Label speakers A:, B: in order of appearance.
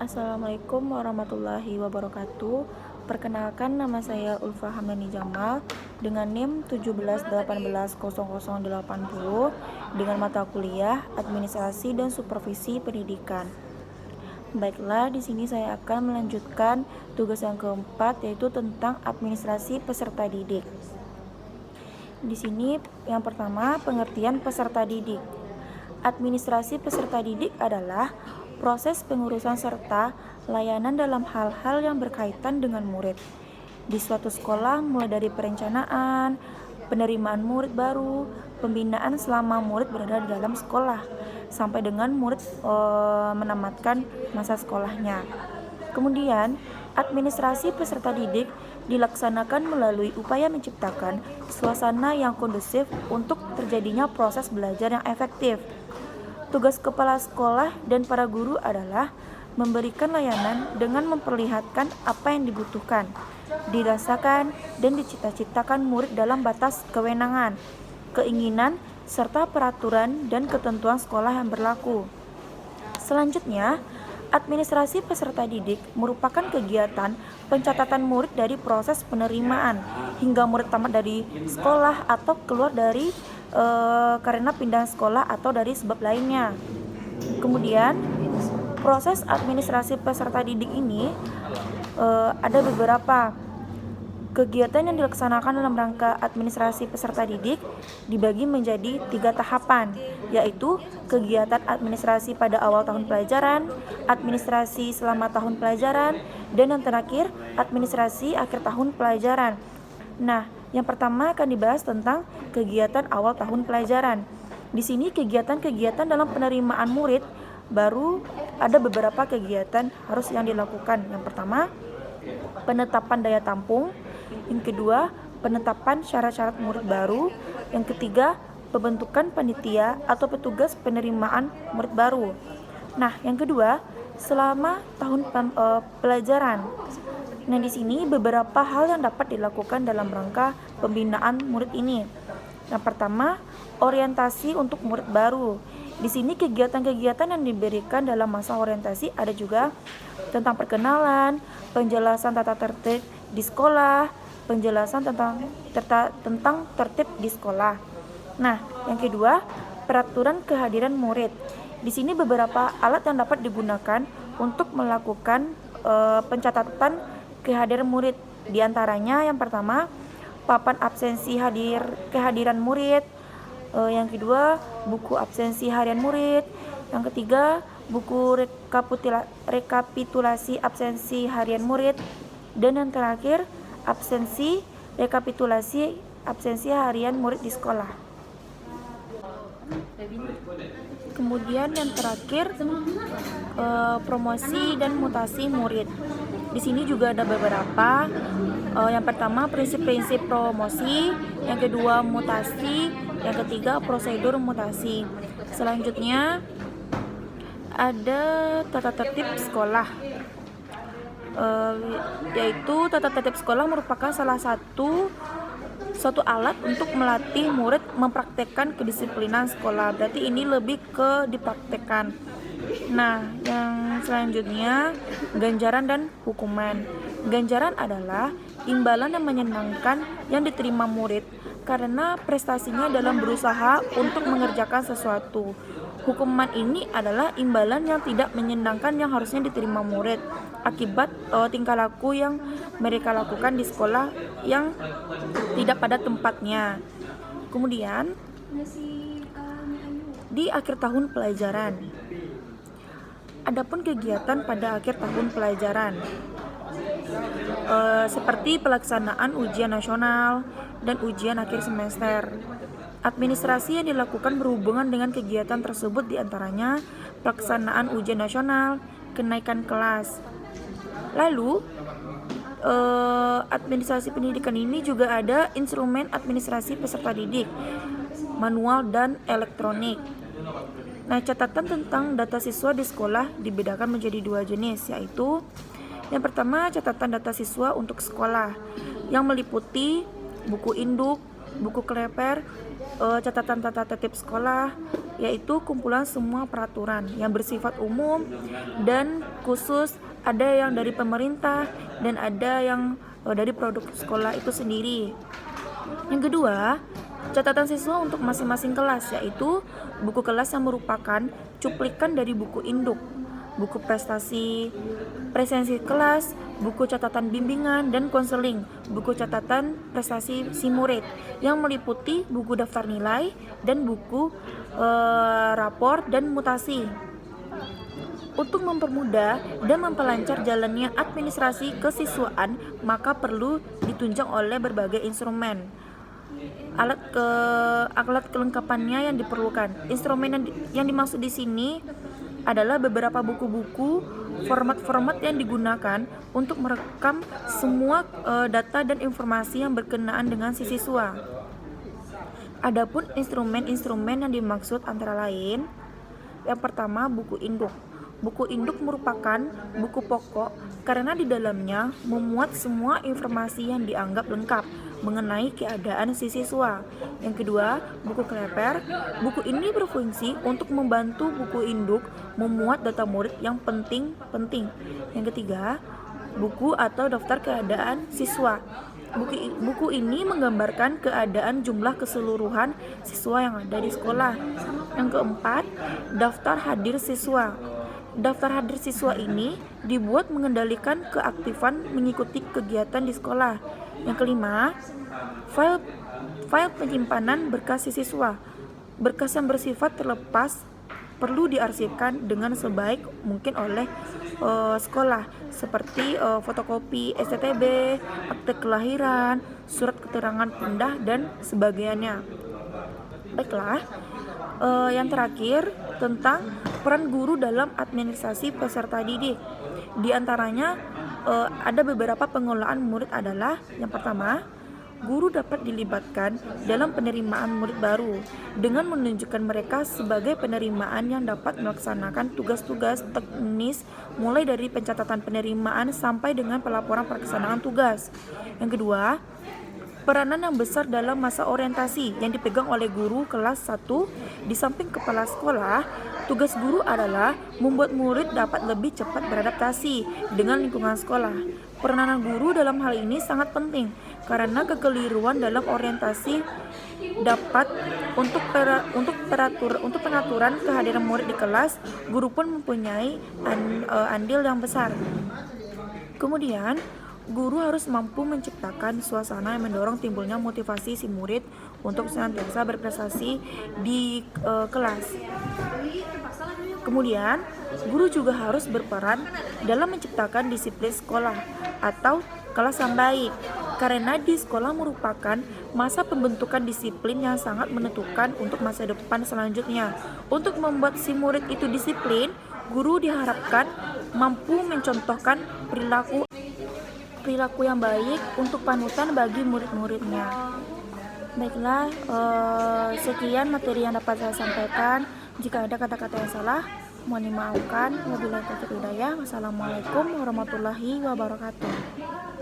A: Assalamualaikum warahmatullahi wabarakatuh. Perkenalkan, nama saya Ulfa Hamdani Jamal dengan NIM 17180080 dengan mata kuliah Administrasi dan Supervisi Pendidikan. Baiklah, di sini saya akan melanjutkan tugas yang keempat, yaitu tentang administrasi peserta didik. Di sini yang pertama, pengertian peserta didik. Administrasi peserta didik adalah proses pengurusan serta layanan dalam hal-hal yang berkaitan dengan murid di suatu sekolah, mulai dari perencanaan, penerimaan murid baru, pembinaan selama murid berada di dalam sekolah, sampai dengan murid menamatkan masa sekolahnya. Kemudian, administrasi peserta didik dilaksanakan melalui upaya menciptakan suasana yang kondusif untuk terjadinya proses belajar yang efektif. Tugas kepala sekolah dan para guru adalah memberikan layanan dengan memperlihatkan apa yang dibutuhkan, dirasakan, dan dicita-citakan murid dalam batas kewenangan, keinginan, serta peraturan dan ketentuan sekolah yang berlaku. Selanjutnya, administrasi peserta didik merupakan kegiatan pencatatan murid dari proses penerimaan hingga murid tamat dari sekolah atau keluar dari karena pindah sekolah atau dari sebab lainnya. Kemudian, proses administrasi peserta didik ini ada beberapa kegiatan yang dilaksanakan dalam rangka administrasi peserta didik dibagi menjadi 3 tahapan, yaitu kegiatan administrasi pada awal tahun pelajaran, administrasi selama tahun pelajaran, dan yang terakhir administrasi akhir tahun pelajaran. Nah, yang pertama akan dibahas tentang kegiatan awal tahun pelajaran. Di sini kegiatan-kegiatan dalam penerimaan murid baru ada beberapa kegiatan harus yang dilakukan. Yang pertama, penetapan daya tampung. Yang kedua, penetapan syarat-syarat murid baru. Yang ketiga, pembentukan panitia atau petugas penerimaan murid baru. Nah, yang kedua, selama tahun pelajaran. Nah, di sini beberapa hal yang dapat dilakukan dalam rangka pembinaan murid ini. Yang pertama, orientasi untuk murid baru. Di sini kegiatan-kegiatan yang diberikan dalam masa orientasi ada juga tentang perkenalan, penjelasan tata tertib di sekolah, penjelasan tentang tertib di sekolah. Nah, yang kedua, peraturan kehadiran murid. Di sini beberapa alat yang dapat digunakan untuk melakukan pencatatan kehadiran murid. Di antaranya yang pertama, papan absensi kehadiran murid. Yang kedua, buku absensi harian murid. Yang ketiga, buku rekapitulasi absensi harian murid. Dan yang terakhir, rekapitulasi absensi harian murid di sekolah. Kemudian yang terakhir, promosi dan mutasi murid. Di sini juga ada beberapa. Yang pertama, prinsip-prinsip promosi. Yang kedua, mutasi. Yang ketiga, prosedur mutasi. Selanjutnya ada tata tertib sekolah. Yaitu tata tertib sekolah merupakan salah satu alat untuk melatih murid mempraktekkan kedisiplinan sekolah. Berarti ini lebih ke dipraktekkan. Nah, yang selanjutnya, ganjaran dan hukuman. Ganjaran adalah imbalan yang menyenangkan yang diterima murid karena prestasinya dalam berusaha untuk mengerjakan sesuatu. Hukuman ini adalah imbalan yang tidak menyenangkan yang harusnya diterima murid akibat tingkah laku yang mereka lakukan di sekolah yang tidak pada tempatnya. Kemudian, di akhir tahun pelajaran. Adapun kegiatan pada akhir tahun pelajaran seperti pelaksanaan ujian nasional dan ujian akhir semester. Administrasi yang dilakukan berhubungan dengan kegiatan tersebut diantaranya pelaksanaan ujian nasional, kenaikan kelas. Lalu administrasi pendidikan ini juga ada instrumen administrasi peserta didik, manual dan elektronik. Nah, catatan tentang data siswa di sekolah dibedakan menjadi 2 jenis, yaitu yang pertama, catatan data siswa untuk sekolah yang meliputi buku induk, buku kleper, catatan tata tertib sekolah, yaitu kumpulan semua peraturan yang bersifat umum dan khusus, ada yang dari pemerintah dan ada yang dari produk sekolah itu sendiri. Yang kedua, catatan siswa untuk masing-masing kelas, yaitu buku kelas yang merupakan cuplikan dari buku induk, buku prestasi, presensi kelas, buku catatan bimbingan dan konseling, buku catatan prestasi si murid yang meliputi buku daftar nilai dan buku rapor dan mutasi. Untuk mempermudah dan memperlancar jalannya administrasi kesiswaan, maka perlu ditunjang oleh berbagai instrumen. Alat kelengkapannya yang diperlukan. Instrumen yang dimaksud di sini adalah beberapa buku-buku, format-format yang digunakan untuk merekam semua data dan informasi yang berkenaan dengan si siswa. Adapun instrumen-instrumen yang dimaksud antara lain, yang pertama buku induk. Buku induk merupakan buku pokok karena di dalamnya memuat semua informasi yang dianggap lengkap mengenai keadaan si siswa. Yang kedua, buku kleper. Buku ini berfungsi untuk membantu buku induk memuat data murid yang penting. Yang ketiga, buku atau daftar keadaan siswa. Buku ini menggambarkan keadaan jumlah keseluruhan siswa yang ada di sekolah. Yang keempat, daftar hadir siswa. Daftar hadir siswa ini dibuat mengendalikan keaktifan mengikuti kegiatan di sekolah. Yang kelima, file penyimpanan berkas siswa. Berkas yang bersifat terlepas perlu diarsipkan dengan sebaik mungkin oleh sekolah, seperti fotokopi STTB, akte kelahiran, surat keterangan pindah dan sebagainya. Baiklah, yang terakhir tentang peran guru dalam administrasi peserta didik. Di antaranya ada beberapa pengelolaan murid adalah, yang pertama, guru dapat dilibatkan dalam penerimaan murid baru dengan menunjukkan mereka sebagai penerimaan yang dapat melaksanakan tugas-tugas teknis mulai dari pencatatan penerimaan sampai dengan pelaporan pelaksanaan tugas. Yang kedua, peranan yang besar dalam masa orientasi yang dipegang oleh guru kelas 1. Di samping kepala sekolah, tugas guru adalah membuat murid dapat lebih cepat beradaptasi dengan lingkungan sekolah. Peranan guru dalam hal ini sangat penting karena kekeliruan dalam orientasi dapat untuk pengaturan kehadiran murid di kelas, guru pun mempunyai andil yang besar. Kemudian, guru harus mampu menciptakan suasana yang mendorong timbulnya motivasi si murid untuk senantiasa berprestasi di kelas. Kemudian, guru juga harus berperan dalam menciptakan disiplin sekolah atau kelas yang baik, karena di sekolah merupakan masa pembentukan disiplin yang sangat menentukan untuk masa depan selanjutnya. Untuk membuat si murid itu disiplin, guru diharapkan mampu mencontohkan perilaku yang baik untuk panutan bagi murid-muridnya. Baiklah, sekian materi yang dapat saya sampaikan. Jika ada kata-kata yang salah, mohon dimaafkan. Wabillahi taufiq hidayah. Wassalamualaikum warahmatullahi wabarakatuh.